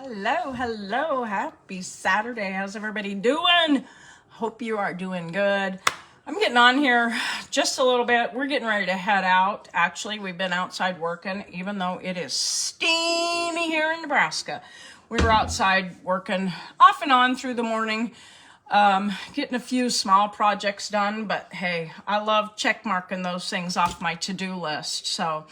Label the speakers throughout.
Speaker 1: Hello. Happy Saturday. How's everybody doing? Hope you are doing good. I'm getting on here just a little bit. We're getting ready to head out. Actually, we've been outside working, even though it is steamy here in Nebraska. We were outside working off and on through the morning, getting a few small projects done. But hey, I love check marking those things off my to-do list. So,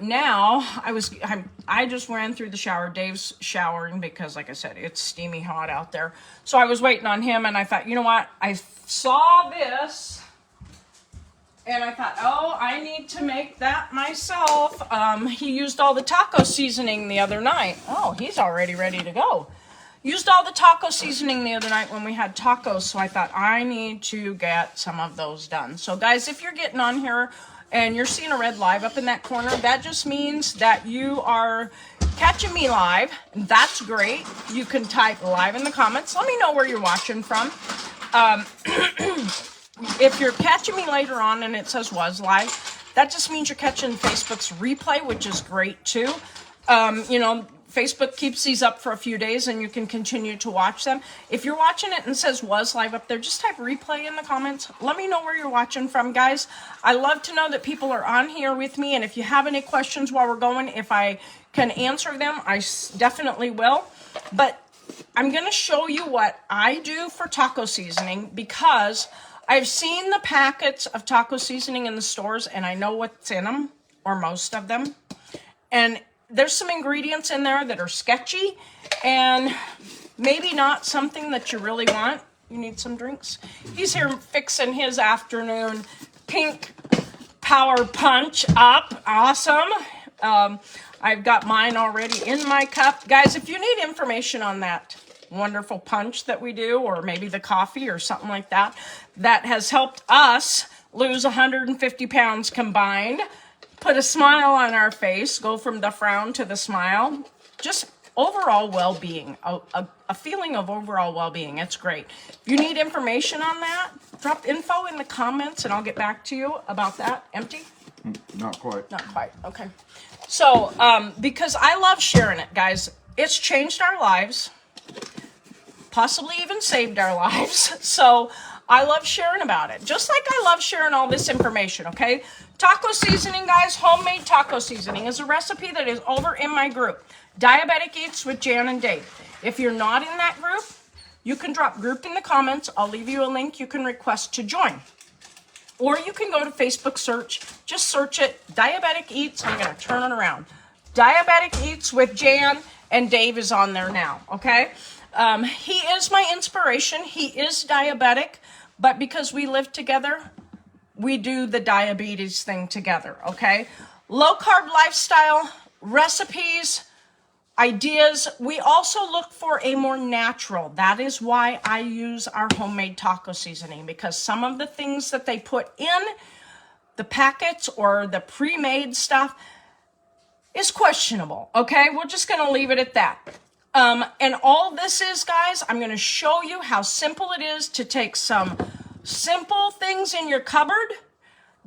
Speaker 1: now I just ran through the shower. Dave's showering because, like I said, it's steamy hot out there. So I was waiting on him, and I thought, you know what? I saw this, and I thought, oh, I need to make that myself. He used all the taco seasoning the other night. Oh, he's already ready to go. Used all the taco seasoning the other night when we had tacos, so I thought I need to get some of those done. So guys, if you're getting on here and you're seeing a red live up in that corner, that just means that you are catching me live. That's great. You can type live in the comments. Let me know where you're watching from. If you're catching me later on and it says was live, that just means you're catching Facebook's replay, which is great too. Facebook keeps these up for a few days and you can continue to watch them. If you're watching it and it says was live up there, just type replay in the comments. Let me know where you're watching from, guys. I love to know that people are on here with me, and if you have any questions while we're going, if I can answer them, I definitely will. But I'm going to show you what I do for taco seasoning, because I've seen the packets of taco seasoning in the stores and I know what's in them, or most of them. And there's some ingredients in there that are sketchy and maybe not something that you really want. You need some drinks? He's here fixing his afternoon pink power punch up. Awesome. I've got mine already in my cup. Guys, if you need information on that wonderful punch that we do, or maybe the coffee or something like that, that has helped us lose 150 pounds combined, put a smile on our face, go from the frown to the smile, just overall well-being, a feeling of overall well-being. It's great. If you need information on that, drop info in the comments and I'll get back to you about that. Empty?
Speaker 2: Not quite.
Speaker 1: Not quite. Okay. So, because I love sharing it, guys. It's changed our lives, possibly even saved our lives. So I love sharing about it, just like I love sharing all this information, okay? Taco seasoning, guys, homemade taco seasoning is a recipe that is over in my group, Diabetic Eats with Jan and Dave. If you're not in that group, you can drop group in the comments. I'll leave you a link. You can request to join. Or you can go to Facebook search. Just search it, Diabetic Eats. I'm going to turn it around. Diabetic Eats with Jan, and Dave is on there now, okay? He is my inspiration. He is diabetic, but because we live together, we do the diabetes thing together, okay? Low carb lifestyle, recipes, ideas. We also look for a more natural. That is why I use our homemade taco seasoning, because some of the things that they put in the packets or the pre-made stuff is questionable, okay? We're just going to leave it at that. And all this is, guys, I'm going to show you how simple it is to take some simple things in your cupboard,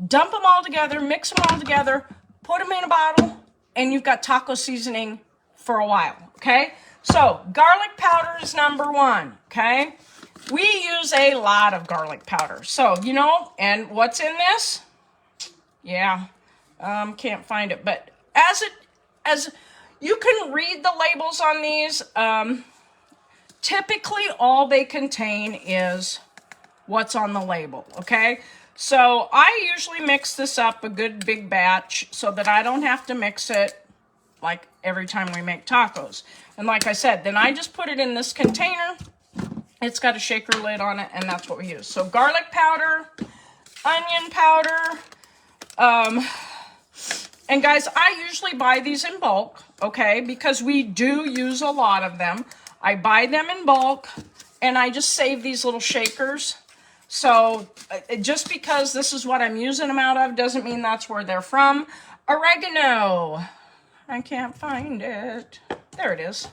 Speaker 1: dump them all together, mix them all together, put them in a bottle, and you've got taco seasoning for a while, okay? So, garlic powder is number one, okay? We use a lot of garlic powder. So, and what's in this? Yeah, can't find it, but as you can read the labels on these. Typically, all they contain is what's on the label, okay? So I usually mix this up a good big batch so that I don't have to mix it like every time we make tacos. And like I said, then I just put it in this container. It's got a shaker lid on it, and that's what we use. So garlic powder, onion powder, and guys, I usually buy these in bulk, okay? Because we do use a lot of them. I buy them in bulk, and I just save these little shakers. So just because this is what I'm using them out of doesn't mean that's where they're from. Oregano. I can't find it. There it is.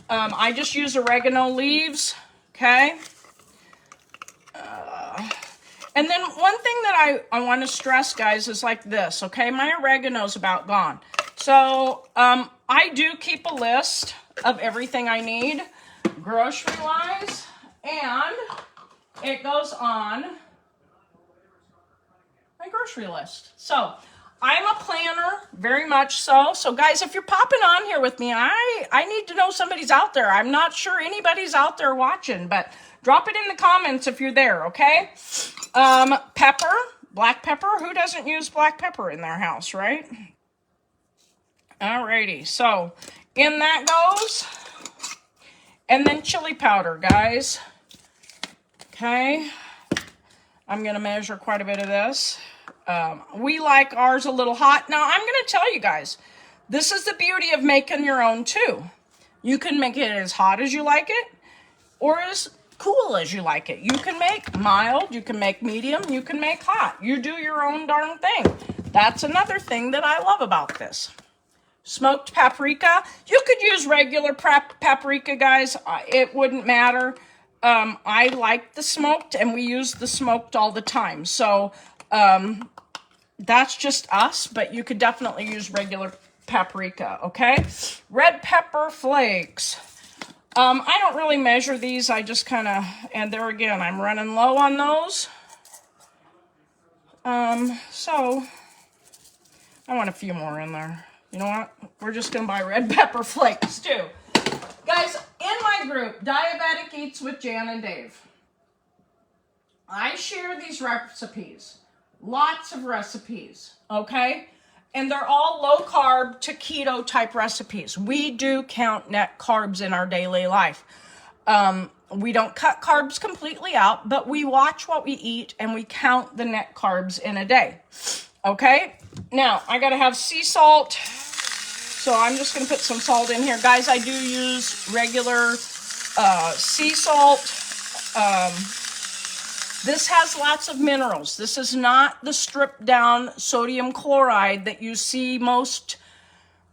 Speaker 1: I just use oregano leaves, okay? And then one thing that I want to stress, guys, is like this, okay? My oregano's about gone. So I do keep a list of everything I need grocery-wise, and it goes on my grocery list. So I'm a planner, very much so. So guys, if you're popping on here with me, I need to know somebody's out there. I'm not sure anybody's out there watching, but drop it in the comments if you're there, okay? Pepper, black pepper. Who doesn't use black pepper in their house, right? Alrighty, so in that goes. And then chili powder, guys. Okay. I'm going to measure quite a bit of this. We like ours a little hot. Now, I'm going to tell you guys, this is the beauty of making your own too. You can make it as hot as you like it or as cool as you like it. You can make mild, you can make medium, you can make hot. You do your own darn thing. That's another thing that I love about this. Smoked paprika. You could use regular paprika, guys. It wouldn't matter. I like the smoked, and we use the smoked all the time. So that's just us, but you could definitely use regular paprika, okay? Red pepper flakes. I don't really measure these. I just kind of, and there again, I'm running low on those. So I want a few more in there. You know what? We're just going to buy red pepper flakes too. Guys, in my group, Diabetic Eats with Jan and Dave, I share these recipes. Lots of recipes, okay? And they're all low carb to keto type recipes. We do count net carbs in our daily life. We don't cut carbs completely out, but we watch what we eat and we count the net carbs in a day. Okay? Now, I got to have sea salt. So I'm just going to put some salt in here. Guys, I do use regular sea salt. This has lots of minerals. This is not the stripped down sodium chloride that you see most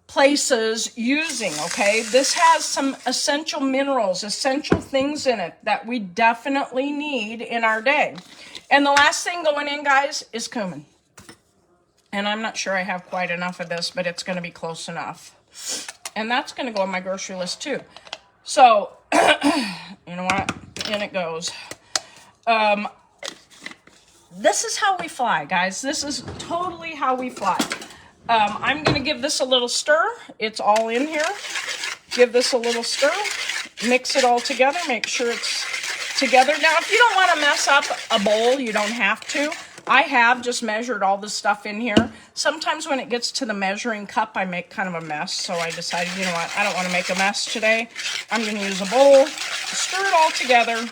Speaker 1: places using, okay? This has some essential minerals, essential things in it that we definitely need in our day. And the last thing going in, guys, is cumin. And I'm not sure I have quite enough of this, but it's going to be close enough. And that's going to go on my grocery list too. So, you know what? In it goes. This is how we fly, guys. This is totally how we fly. I'm going to give this a little stir. It's all in here. Give this a little stir. Mix it all together. Make sure it's together. Now, if you don't want to mess up a bowl, you don't have to. I have just measured all this stuff in here. Sometimes when it gets to the measuring cup, I make kind of a mess. So I decided, you know what, I don't want to make a mess today. I'm going to use a bowl, stir it all together,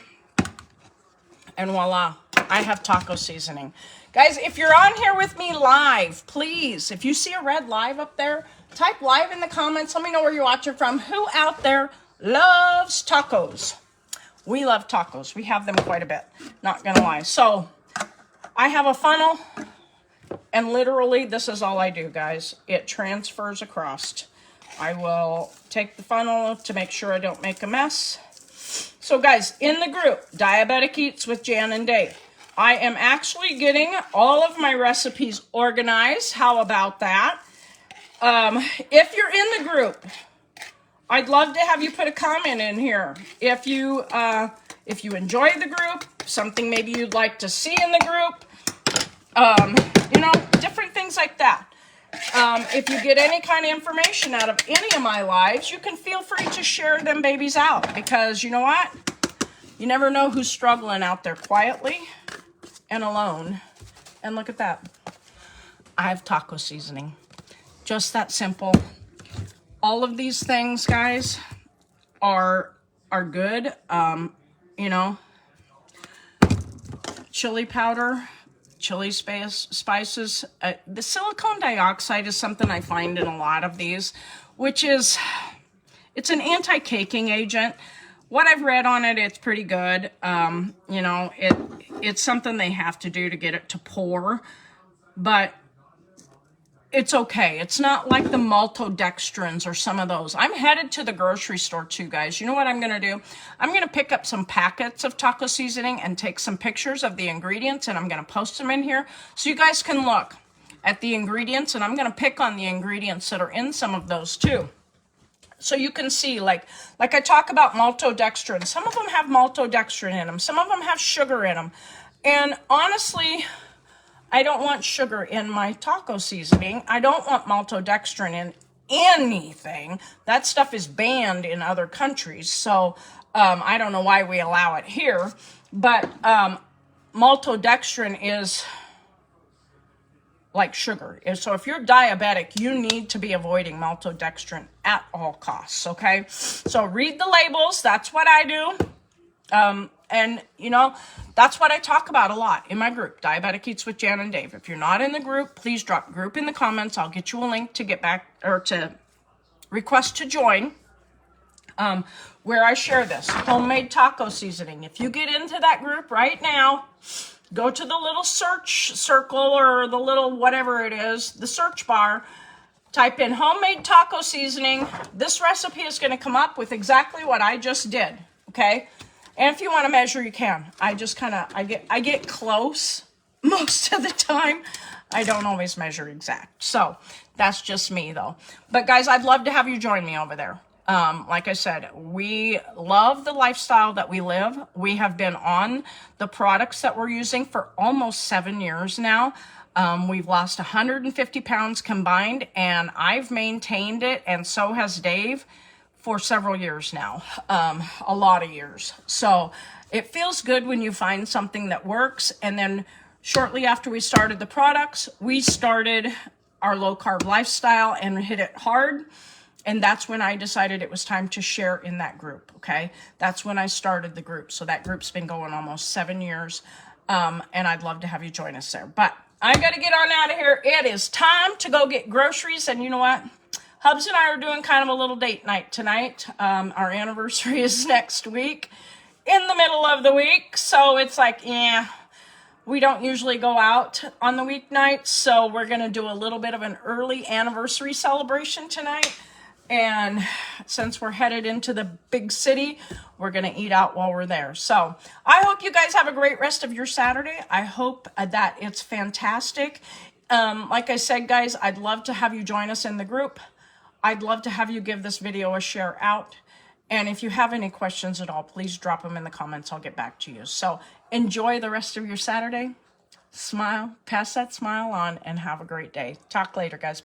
Speaker 1: and voila, I have taco seasoning. Guys, if you're on here with me live, please, if you see a red live up there, type live in the comments. Let me know where you're watching from. Who out there loves tacos? We love tacos. We have them quite a bit, not going to lie. So I have a funnel, and literally this is all I do, guys. It transfers across. I will take the funnel to make sure I don't make a mess. So guys, in the group, Diabetic Eats with Jan and Dave, I am actually getting all of my recipes organized. How about that? If you're in the group, I'd love to have you put a comment in here. If you enjoy the group, something maybe you'd like to see in the group, you know, different things like that. If you get any kind of information out of any of my lives, you can feel free to share them babies out, because you know what? You never know who's struggling out there quietly and alone. And look at that. I have taco seasoning. Just that simple. All of these things, guys, are good. You know, chili powder, chili spices. The silicone dioxide is something I find in a lot of these, which is, it's an anti-caking agent. What I've read on it, it's pretty good. You know, it's something they have to do to get it to pour, but it's okay. It's not like the maltodextrins or some of those. I'm headed to the grocery store too, guys. You know what I'm going to do? I'm going to pick up some packets of taco seasoning and take some pictures of the ingredients, and I'm going to post them in here so you guys can look. at the ingredients, and I'm going to pick on the ingredients that are in some of those too. So you can see, like I talk about maltodextrin. Some of them have maltodextrin in them. Some of them have sugar in them. And honestly, I don't want sugar in my taco seasoning. I don't want maltodextrin in anything. That stuff is banned in other countries. So I don't know why we allow it here. But maltodextrin is like sugar. So if you're diabetic, you need to be avoiding maltodextrin at all costs, okay? So read the labels. That's what I do. And, you know, that's what I talk about a lot in my group, Diabetic Eats with Jan and Dave. If you're not in the group, please drop group in the comments. I'll get you a link to get back, or to request to join, where I share this homemade taco seasoning. If you get into that group right now, go to the little search circle or the little whatever it is, the search bar, type in homemade taco seasoning. This recipe is going to come up with exactly what I just did, okay? And if you want to measure, you can. I just kind of, I get close most of the time. I don't always measure exact. So that's just me though. But guys, I'd love to have you join me over there. Like I said, we love the lifestyle that we live. We have been on the products that we're using for almost 7 years now. We've lost 150 pounds combined, and I've maintained it, and so has Dave, for several years now, a lot of years. So it feels good when you find something that works. And then shortly after we started the products, we started our low carb lifestyle and hit it hard. And that's when I decided it was time to share in that group, okay? That's when I started the group. So that group's been going almost 7 years, and I'd love to have you join us there. But I got to get on out of here. It is time to go get groceries, and you know what? Hubs and I are doing kind of a little date night tonight. Our anniversary is next week, in the middle of the week. So it's like, yeah, we don't usually go out on the weeknights. So we're going to do a little bit of an early anniversary celebration tonight. And since we're headed into the big city, we're going to eat out while we're there. So I hope you guys have a great rest of your Saturday. I hope that it's fantastic. Like I said, guys, I'd love to have you join us in the group. I'd love to have you give this video a share out. And if you have any questions at all, please drop them in the comments. I'll get back to you. So enjoy the rest of your Saturday. Smile, pass that smile on, and have a great day. Talk later, guys.